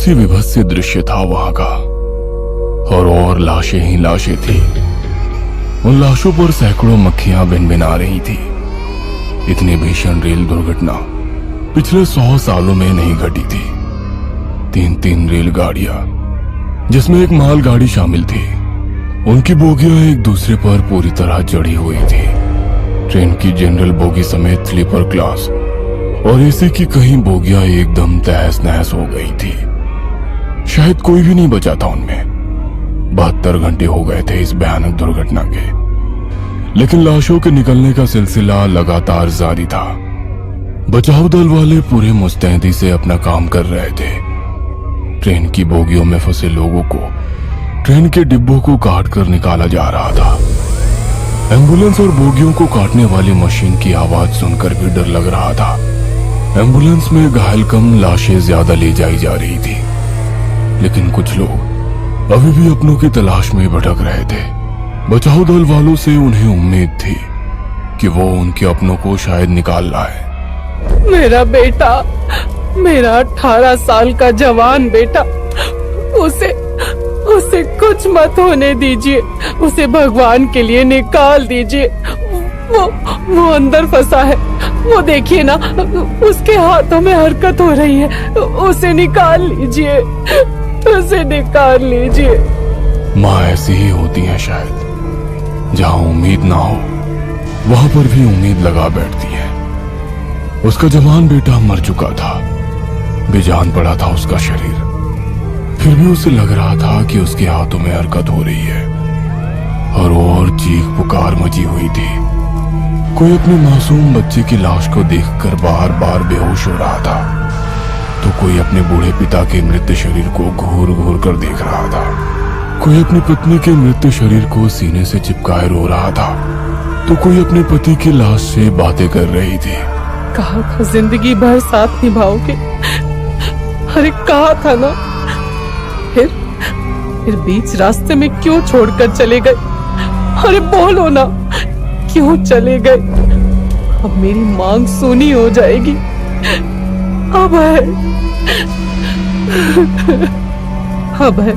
ही विभत्स दृश्य था वहां का। और लाशें ही लाशें थी। उन लाशों पर सैकड़ों मक्खियां भिनभिना रही थी। इतनी भीषण रेल दुर्घटना पिछले 100 सालों में नहीं घटी थी। 3 रेलगाड़ियां, जिसमें एक मालगाड़ी शामिल थी, उनकी बोगियां एक दूसरे पर पूरी तरह जड़ी हुई थी। ट्रेन की जनरल बोगी समेत स्लीपर क्लास और एसी की कई बोगियां एकदम तहस नहस हो गई थी। शायद कोई भी नहीं बचा था उनमें। 72 घंटे हो गए थे इस भयानक दुर्घटना के, लेकिन लाशों के निकलने का सिलसिला लगातार जारी था। बचाव दल वाले पूरे मुस्तैदी से अपना काम कर रहे थे। ट्रेन की बोगियों में फंसे लोगों को ट्रेन के डिब्बों को काट कर निकाला जा रहा था। एम्बुलेंस और बोगियों को काटने वाली मशीन की आवाज सुनकर भी डर लग रहा था। एम्बुलेंस में घायल कम, लाशें ज्यादा ले जाई जा रही थी। लेकिन कुछ लोग अभी भी अपनों की तलाश में भटक रहे थे। बचाव दल वालों से उन्हें उम्मीद थी कि वो उनके अपनों को शायद निकाल लाए। मेरा बेटा, मेरा 18 साल का जवान बेटा, उसे कुछ मत होने दीजिए। उसे भगवान के लिए निकाल दीजिए। वो अंदर फंसा है। वो देखिए ना, उसके हाथों में हरकत हो रही है। उसे निकाल लीजिए, उसे निकाल लीजिए। माँ ऐसी ही होती है शायद। जहाँ उम्मीद ना हो वहां पर भी उम्मीद लगा बैठती है। उसका जवान बेटा मर चुका था। बेजान पड़ा था उसका शरीर। फिर भी उसे लग रहा था कि उसके हाथों में हरकत हो रही है। और चीख पुकार मची हुई थी। कोई अपने मासूम बच्चे की लाश को देखकर बार बार बेहोश हो रहा था, तो कोई अपने बूढ़े पिता के मृत शरीर को घूर घूर कर देख रहा था। कोई अपनी पत्नी के मृत शरीर को सीने से चिपकाए रो रहा था, तो कोई अपने पति की लाश से बातें कर रही थी। कहा था जिंदगी भर साथ निभाओगे। अरे कहा था ना। फिर बीच रास्ते में क्यों छोड़कर चले गए? अरे बोलो ना, क्यों चले गए? अब मेरी मांग सूनी हो जाएगी। अब है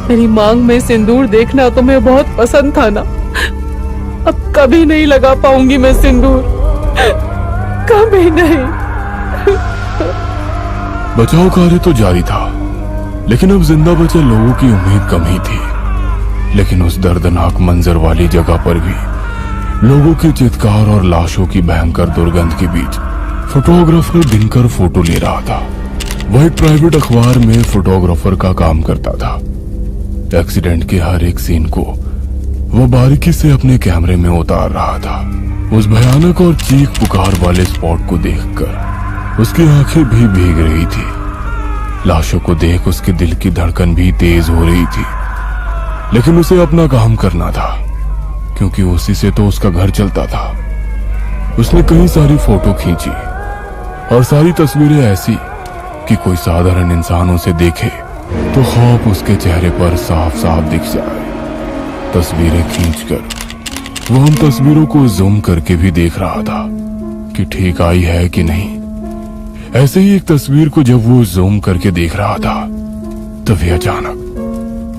मेरी मांग में सिंदूर देखना तुम्हें बहुत पसंद था ना। अब कभी नहीं लगा पाऊंगी मैं सिंदूर, कभी नहीं। बचाव कार्य तो जारी था, लेकिन अब जिंदा बचे लोगों की उम्मीद कम ही थी। लेकिन उस दर्दनाक मंजर वाली जगह पर भी लोगों की चित्कार और लाशों की भयंकर दुर्गंध के बीच फोटोग्राफर दिनकर फोटो ले रहा था। वह एक प्राइवेट अखबार में फोटोग्राफर का काम करता था। एक्सीडेंट के हर एक सीन को वो बारीकी से अपने कैमरे में उतार रहा था। उस भयानक और चीख पुकार वाले स्पॉट को देखकर उसकी आंखें भी भीग रही थी। लाशों को देख उसके दिल की धड़कन भी तेज हो रही थी। लेकिन उसे अपना काम करना था, क्योंकि उसी से तो उसका घर चलता था। उसने कई सारी फोटो खींची और सारी तस्वीरें ऐसी कि कोई साधारण इंसान उसे देखे तो खौफ उसके चेहरे पर साफ साफ दिख जाए। तस्वीरें खींचकर वो उन तस्वीरों को जूम करके भी देख रहा था कि ठीक आई है कि नहीं। ऐसे ही एक तस्वीर को जब वो जूम करके देख रहा था, तभी अचानक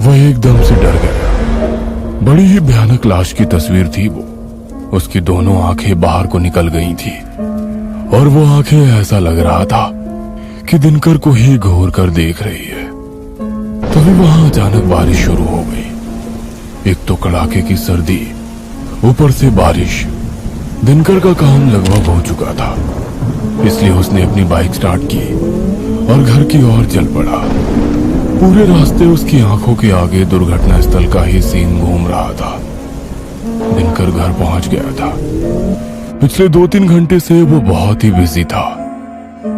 वह एकदम से डर गया। बड़ी ही भयानक लाश की तस्वीर थी वो। उसकी दोनों आंखें बाहर को निकल गई थी और वो आंखें ऐसा लग रहा था कि दिनकर को ही घूर कर देख रही है। तभी वहां अचानक बारिश शुरू हो गई। एक तो कड़ाके की सर्दी, ऊपर से बारिश। दिनकर का काम लगभग हो चुका था, इसलिए उसने अपनी बाइक स्टार्ट की और घर की ओर चल पड़ा। पूरे रास्ते उसकी आंखों के आगे दुर्घटना स्थल का ही सीन घूम रहा था। दिनकर घर पहुंच गया था। पिछले 2-3 घंटे से वो बहुत ही बिजी था।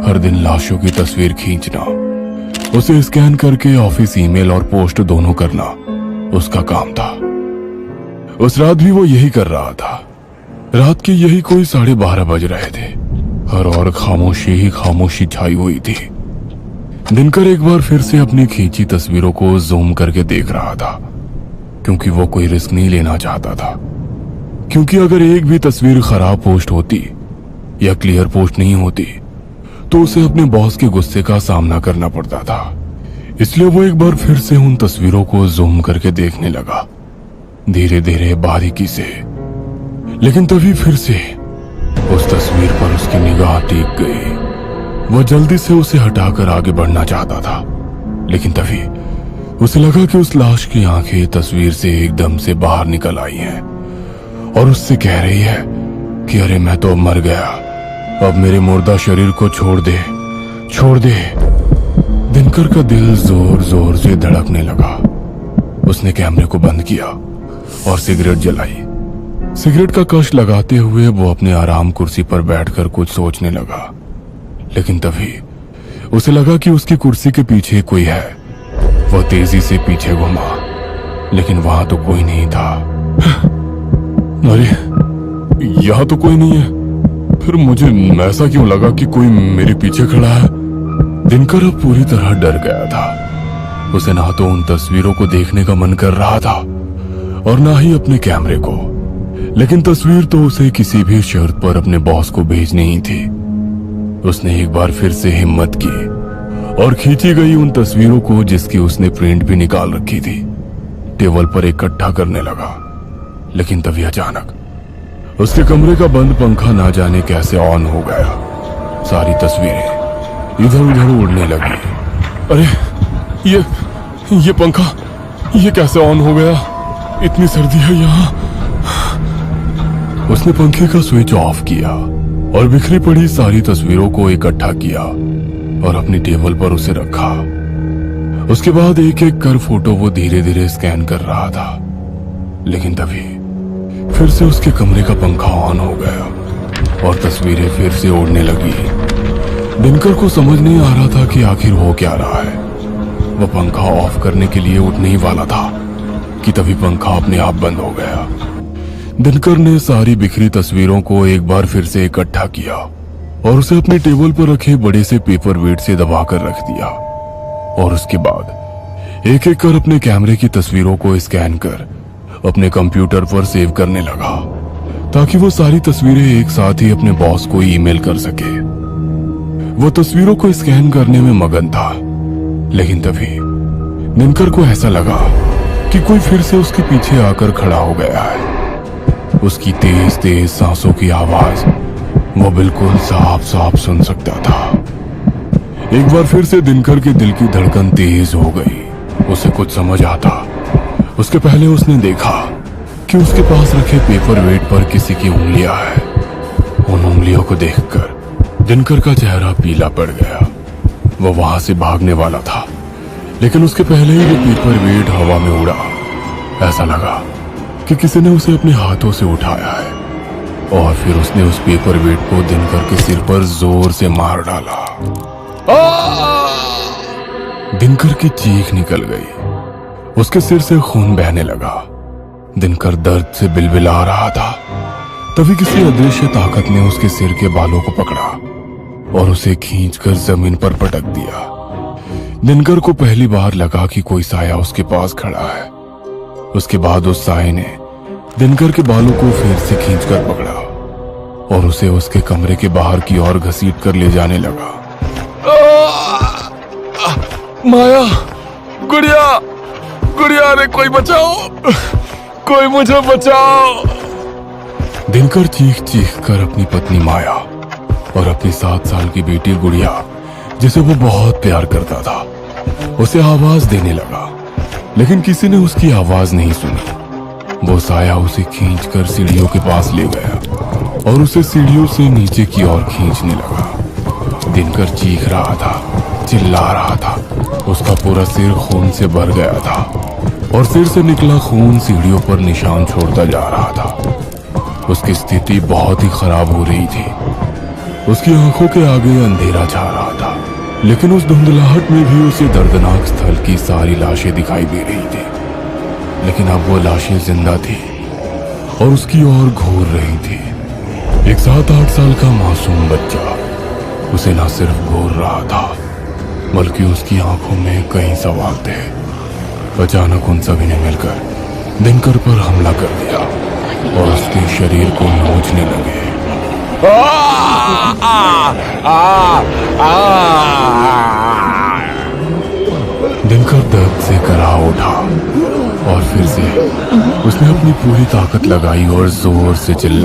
हर दिन लाशों की तस्वीर खींचना, उसे स्कैन करके ऑफिस ईमेल और पोस्ट दोनों करना उसका काम था। उस रात भी वो यही कर रहा था। रात के यही कोई 12:30 बज रहे थे। हर और खामोशी ही खामोशी छाई हुई थी। दिनकर एक बार फिर से अपनी खींची तस्वीरों को जूम करके देख रहा था, क्योंकि वो कोई रिस्क नहीं लेना चाहता था। क्योंकि अगर एक भी तस्वीर खराब पोस्ट होती या क्लियर पोस्ट नहीं होती तो उसे अपने बॉस के गुस्से का सामना करना पड़ता था। इसलिए वो एक बार फिर से उन तस्वीरों को जूम करके देखने लगा, धीरे धीरे बारीकी से। लेकिन तभी फिर से उस तस्वीर पर उसकी निगाह टिक गई। वह जल्दी से उसे हटाकर आगे बढ़ना चाहता था, लेकिन तभी उसे लगा कि उस लाश की आंखें तस्वीर से एकदम से बाहर निकल आई हैं और उससे कह रही है कि अरे मैं तो अब मर गया, अब मेरे मुर्दा शरीर को छोड़ दे, छोड़ दे। दिनकर का दिल जोर जोर से धड़कने लगा। उसने कैमरे को बंद किया और सिगरेट जलाई। सिगरेट का कश लगाते हुए वो अपने आराम कुर्सी पर बैठकर कुछ सोचने लगा, लेकिन तभी उसे लगा कि उसकी कुर्सी के पीछे कोई है। वह तेजी से पीछे घुमा, लेकिन वहां तो कोई नहीं था। अरे यहां तो कोई नहीं है, फिर मुझे ऐसा क्यों लगा कि कोई मेरे पीछे खड़ा है। दिनकर अब पूरी तरह डर गया था। उसे ना तो उन तस्वीरों को देखने का मन कर रहा था और ना ही अपने कैमरे को, लेकिन तस्वीर तो उसे किसी भी शर्त पर अपने बॉस को भेजनी ही थी। उसने एक बार फिर से हिम्मत की और खींची गई उन तस्वीरों को, जिसकी उसने प्रिंट भी निकाल रखी थी, टेबल पर इकट्ठा करने लगा। लेकिन तभी अचानक उसके कमरे का बंद पंखा ना जाने कैसे ऑन हो गया। सारी तस्वीरें इधर उधर उड़ने लगी। अरे ये पंखा ये कैसे ऑन हो गया? इतनी सर्दी है यहाँ। उसने पंखे का स्विच ऑफ किया और बिखरी पड़ी सारी तस्वीरों को इकट्ठा किया और अपनी टेबल पर उसे रखा। उसके बाद एक एक कर फोटो वो धीरे धीरे स्कैन कर रहा था, लेकिन तभी फिर से उसके कमरे का पंखा ऑन हो गया और तस्वीरें फिर से उड़ने लगी। दिनकर को समझ नहीं आ रहा था कि आखिर हो क्या रहा है। वह पंखा ऑफ करने के लिए उठने ही वाला था कि तभी पंखा अपने आप बंद हो गया। दिनकर ने सारी बिखरी तस्वीरों को एक बार फिर से इकट्ठा किया और उसे अपने टेबल पर रखे बड़े से पेपर वेट से दबाकर रख दिया और उसके बाद एक एक कर अपने कैमरे की तस्वीरों को स्कैन कर अपने कंप्यूटर पर सेव करने लगा, ताकि वो सारी तस्वीरें एक साथ ही अपने बॉस को ईमेल कर सके। वो तस्वीरों को स्कैन करने में मगन था, लेकिन तभी दिनकर को ऐसा लगा कि कोई फिर से उसके पीछे आकर खड़ा हो गया है। उसकी तेज तेज सांसों की आवाज वो बिल्कुल साफ साफ सुन सकता था। एक बार फिर से दिनकर के दिल की धड़कन तेज हो गई। उसे कुछ समझ आता उसके पहले उसने देखा कि उसके पास रखे पेपर वेट पर किसी की उंगलियां हैं। उन उंगलियों को देखकर दिनकर का चेहरा पीला पड़ गया। वह वहां से भागने वाला था, लेकिन उसके पहले ही वो पेपर वेट हवा में उड़ा। ऐसा लगा कि किसी ने उसे अपने हाथों से उठाया है और फिर उसने उस पेपर वेट को दिनकर के सिर पर जोर से मार डाला। दिनकर की चीख निकल गई। उसके सिर से खून बहने लगा। दिनकर दर्द से बिलबिला रहा था। तभी किसी अदृश्य ताकत ने उसके सिर के बालों को पकड़ा और उसे खींचकर जमीन पर पटक दिया। दिनकर को पहली बार लगा कि कोई साया उसके पास खड़ा है। उसके बाद उस साये ने दिनकर के बालों को फिर से खींचकर पकड़ा और उसे उसके कमरे के बाहर की ओर घसीट कर ले जाने लगा। माया, गुड़िया, गुड़िया, रे कोई बचाओ, कोई मुझे बचाओ। दिनकर चीख चीख कर अपनी पत्नी माया और अपनी 7 साल की बेटी गुड़िया, जिसे वो बहुत प्यार करता था, उसे आवाज देने लगा, लेकिन किसी ने उसकी आवाज नहीं सुनी। वो साया उसे खींचकर सीढ़ियों के पास ले गया और उसे सीढ़ियों से नीचे की ओर खींचने लगा। दिनकर चीख रहा था, चिल्ला रहा था। उसका पूरा सिर खून से भर गया था और सिर से निकला खून सीढ़ियों पर निशान छोड़ता जा रहा था। उसकी स्थिति बहुत ही खराब हो रही थी। उसकी आंखों के आगे अंधेरा छा रहा था, लेकिन उस धुंधलाहट में भी उसे दर्दनाक स्थल की सारी लाशें दिखाई दे रही थी। लेकिन अब वो लाशें जिंदा थी और उसकी ओर घूर रही थी। एक 7-8 साल का मासूम बच्चा उसे न सिर्फ घूर रहा था, बल्कि उसकी आंखों में कई सवाल थे। अचानक उन सभी ने मिलकर दिनकर पर हमला कर दिया और उसके शरीर को नोचने लगे। देखकर दर्द से करा उठा और फिर से उसने अपनी पूरी ताकत लगाई और जोर से चिल्ला।